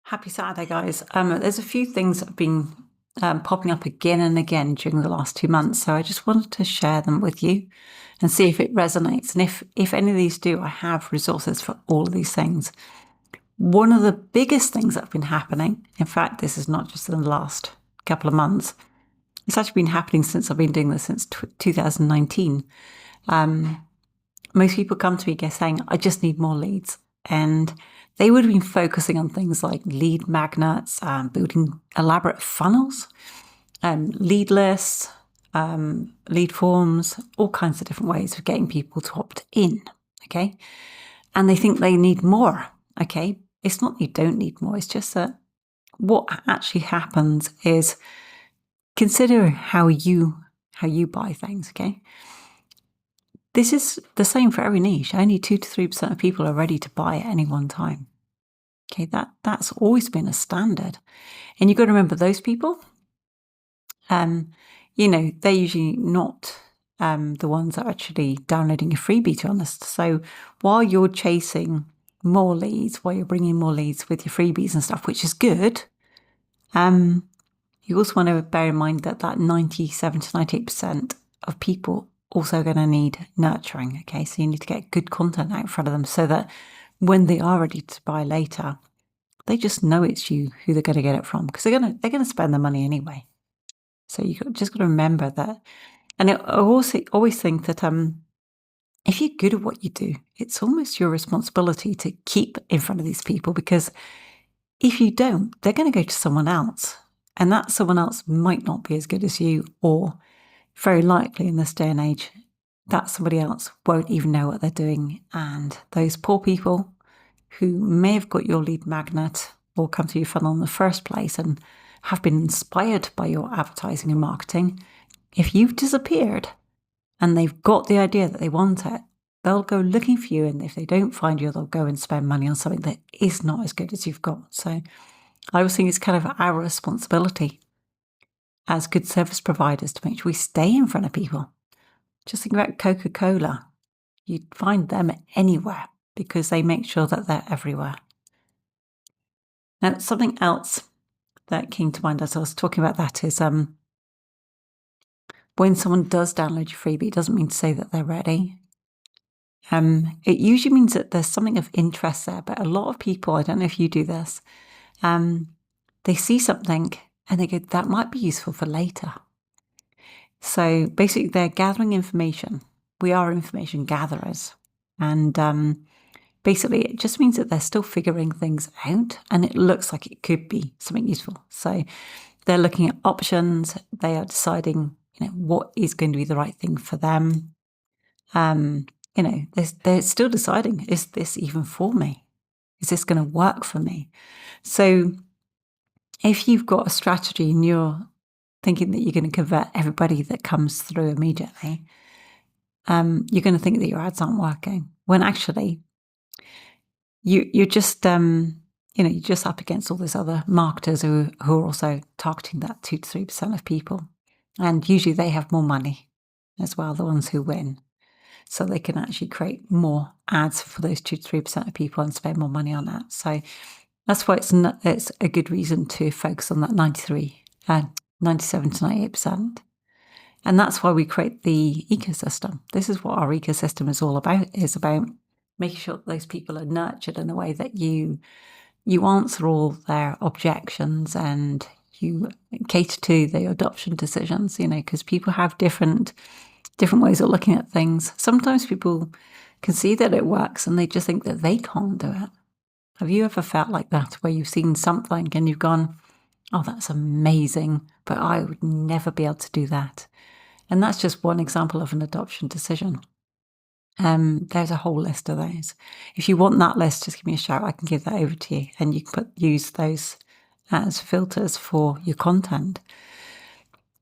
Happy Saturday, guys. There's a few things that have been popping up again and again during the last 2 months, so I just wanted to share them with you and see if it resonates. And if any of these do, I have resources for all of these things. One of the biggest things that have been happening, in fact, this is not just in the last couple of months, it's actually been happening since I've been doing this since 2019. Most people come to me saying, I just need more leads. And they would have been focusing on things like lead magnets, building elaborate funnels, lead lists, lead forms, all kinds of different ways of getting people to opt in, okay? And they think they need more, okay? It's not you don't need more, it's just that what actually happens is consider how you buy things, okay? This is the same for every niche. Only 2 to 3% of people are ready to buy at any one time. Okay, that's always been a standard. And you've got to remember those people, they're usually not the ones that are actually downloading a freebie, to be honest. So while you're chasing more leads, while you're bringing more leads with your freebies and stuff, which is good, you also want to bear in mind that 97 to 98% of people also going to need nurturing, okay? So you need to get good content out in front of them so that when they are ready to buy later, they just know it's you who they're going to get it from, because they're going to spend the money anyway. So you just got to remember that. And I also always think that if you're good at what you do, it's almost your responsibility to keep in front of these people, because if you don't, they're going to go to someone else, and that someone else might not be as good as you, or very likely in this day and age, that somebody else won't even know what they're doing. And those poor people who may have got your lead magnet or come to your funnel in the first place and have been inspired by your advertising and marketing, if you've disappeared and they've got the idea that they want it, they'll go looking for you. And if they don't find you, they'll go and spend money on something that is not as good as you've got. So I always think it's kind of our responsibility as good service providers to make sure we stay in front of people. Just think about Coca-Cola. You'd find them anywhere because they make sure that they're everywhere. Now, something else that came to mind as I was talking about that is when someone does download your freebie, it doesn't mean to say that they're ready. It usually means that there's something of interest there, but a lot of people, I don't know if you do this, they see something and they go, that might be useful for later. So basically they're gathering information. We are information gatherers. And basically it just means that they're still figuring things out, and it looks like it could be something useful. So they're looking at options. They are deciding, what is going to be the right thing for them. They're still deciding, is this even for me? Is this going to work for me? So if you've got a strategy and you're thinking that you're going to convert everybody that comes through immediately, you're going to think that your ads aren't working, when actually you're just you're just up against all these other marketers who are also targeting that 2 to 3% of people, and usually they have more money as well, the ones who win, so they can actually create more ads for those 2 to 3% of people and spend more money on that. So that's why it's a good reason to focus on that 97 to 98%. And that's why we create the ecosystem. This is what our ecosystem is all about, is about making sure that those people are nurtured in a way that you answer all their objections and you cater to their adoption decisions, because people have different ways of looking at things. Sometimes people can see that it works and they just think that they can't do it. Have you ever felt like that, where you've seen something and you've gone, oh, that's amazing, but I would never be able to do that? And that's just one example of an adoption decision. There's a whole list of those. If you want that list, just give me a shout. I can give that over to you, and you can use those as filters for your content.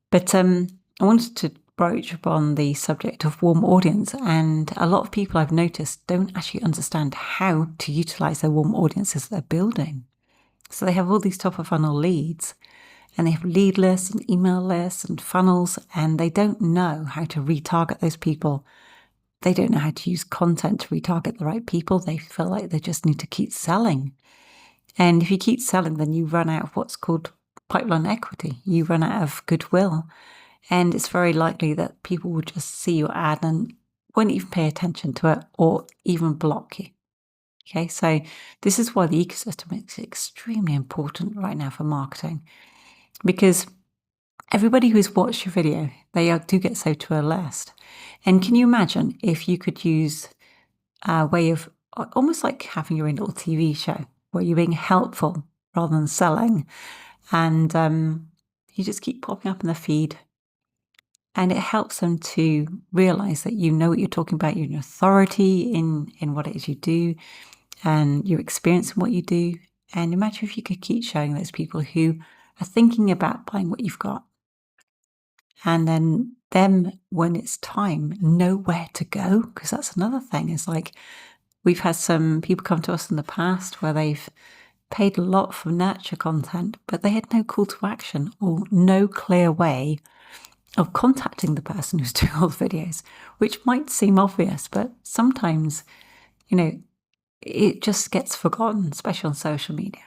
But I wanted to broach upon the subject of warm audience, and a lot of people I've noticed don't actually understand how to utilize their warm audiences they're building. So they have all these top of funnel leads, and they have lead lists and email lists and funnels, and they don't know how to retarget those people. They don't know how to use content to retarget the right people. They feel like they just need to keep selling. And if you keep selling, then you run out of what's called pipeline equity. You run out of goodwill. And it's very likely that people will just see your ad and won't even pay attention to it or even block you. Okay, so this is why the ecosystem is extremely important right now for marketing, because everybody who's watched your video, they do get saved to a list. And can you imagine if you could use a way of almost like having your own little TV show where you're being helpful rather than selling, and you just keep popping up in the feed, and it helps them to realize that you know what you're talking about, you're an authority in what it is you do, and your experience in what you do. And imagine if you could keep showing those people who are thinking about buying what you've got, and then them, when it's time, know where to go. Because that's another thing. It's like we've had some people come to us in the past where they've paid a lot for nurture content, but they had no call to action or no clear way of contacting the person who's doing all the videos, which might seem obvious, but sometimes, it just gets forgotten, especially on social media.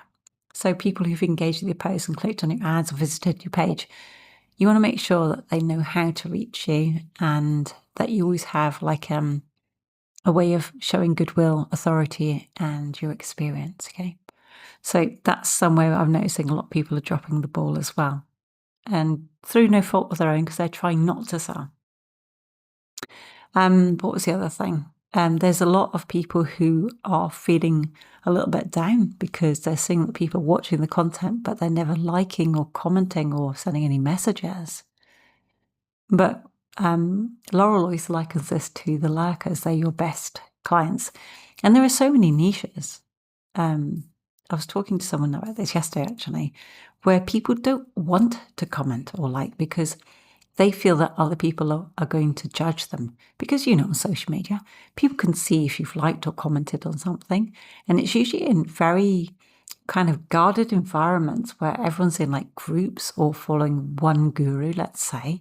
So people who've engaged with your posts and clicked on your ads or visited your page, you want to make sure that they know how to reach you and that you always have like a way of showing goodwill, authority, and your experience, okay? So that's somewhere I'm noticing a lot of people are dropping the ball as well. And through no fault of their own, because they're trying not to sell. What was the other thing? There's a lot of people who are feeling a little bit down because they're seeing that people are watching the content, but they're never liking or commenting or sending any messages. But Laurel always likens this to the lurkers. They're your best clients. And there are so many niches. I was talking to someone about this yesterday, actually, where people don't want to comment or like because they feel that other people are going to judge them. Because, on social media, people can see if you've liked or commented on something. And it's usually in very kind of guarded environments where everyone's in like groups or following one guru, let's say,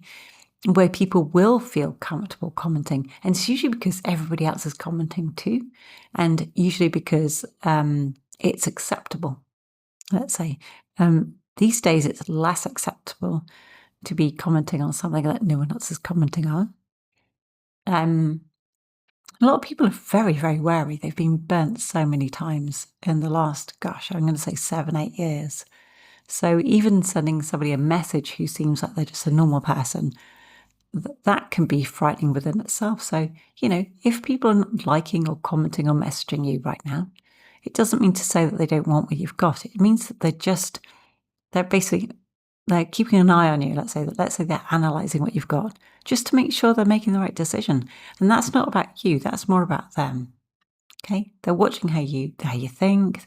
where people will feel comfortable commenting. And it's usually because everybody else is commenting too. And usually because it's acceptable, let's say. These days, it's less acceptable to be commenting on something that no one else is commenting on. A lot of people are very, very wary. They've been burnt so many times in the last, I'm going to say 7-8 years. So even sending somebody a message who seems like they're just a normal person, that can be frightening within itself. So, if people are not liking or commenting or messaging you right now, it doesn't mean to say that they don't want what you've got. It means that they're keeping an eye on you. Let's say they're analysing what you've got just to make sure they're making the right decision. And that's not about you. That's more about them. Okay. They're watching how you think.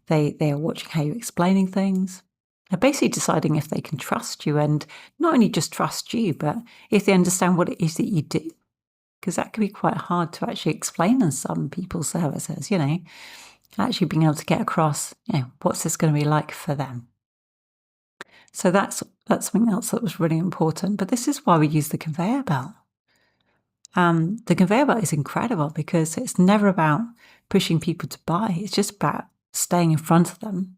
They are watching how you're explaining things. They're basically deciding if they can trust you, and not only just trust you, but if they understand what it is that you do. Because that can be quite hard to actually explain in some people's services, actually being able to get across, what's this going to be like for them. So that's something else that was really important. But this is why we use the conveyor belt. The conveyor belt is incredible because it's never about pushing people to buy. It's just about staying in front of them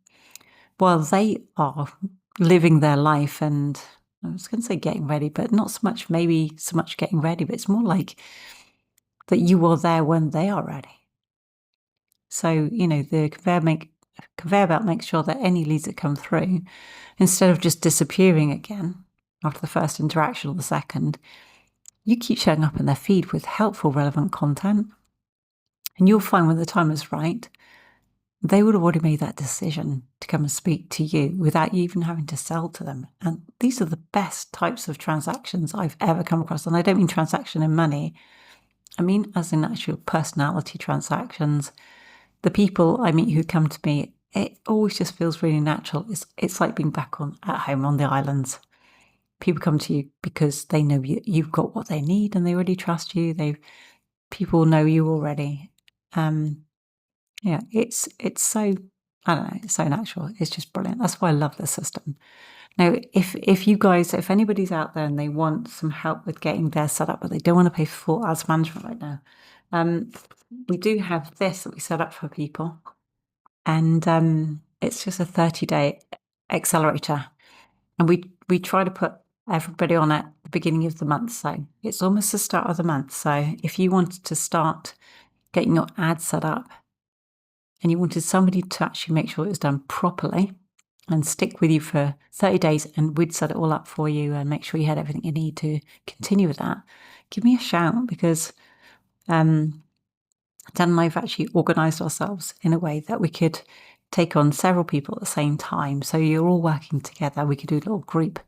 while they are living their life, and I was going to say getting ready, but not so much getting ready, but it's more like that you are there when they are ready. So, the conveyor belt makes sure that any leads that come through, instead of just disappearing again after the first interaction or the second, you keep showing up in their feed with helpful, relevant content. And you'll find when the time is right, they would have already made that decision to come and speak to you without you even having to sell to them. And these are the best types of transactions I've ever come across. And I don't mean transaction in money. I mean as in actual personality transactions. The people I meet who come to me, it always just feels really natural. It's like being back at home on the islands. People come to you because they know you've got what they need and they already trust you. People know you already. It's so, I don't know, it's so natural. It's just brilliant. That's why I love this system. Now, if anybody's out there and they want some help with getting their set up, but they don't want to pay for full ads management right now, we do have this that we set up for people. And it's just a 30-day accelerator. And we try to put everybody on at the beginning of the month. So it's almost the start of the month. So if you wanted to start getting your ad set up and you wanted somebody to actually make sure it was done properly and stick with you for 30 days, and we'd set it all up for you and make sure you had everything you need to continue with that, give me a shout, because Dan and I have actually organised ourselves in a way that we could take on several people at the same time. So you're all working together. We could do little group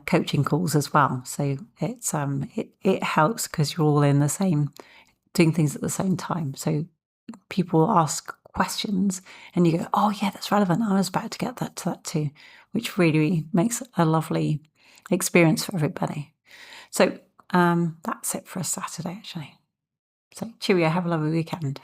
coaching calls as well. So it's it helps because you're all in the same, doing things at the same time. So people ask questions and you go, oh yeah, that's relevant. I was about to get that to that too, which really makes a lovely experience for everybody. So that's it for a Saturday, actually. So cheerio, have a lovely weekend.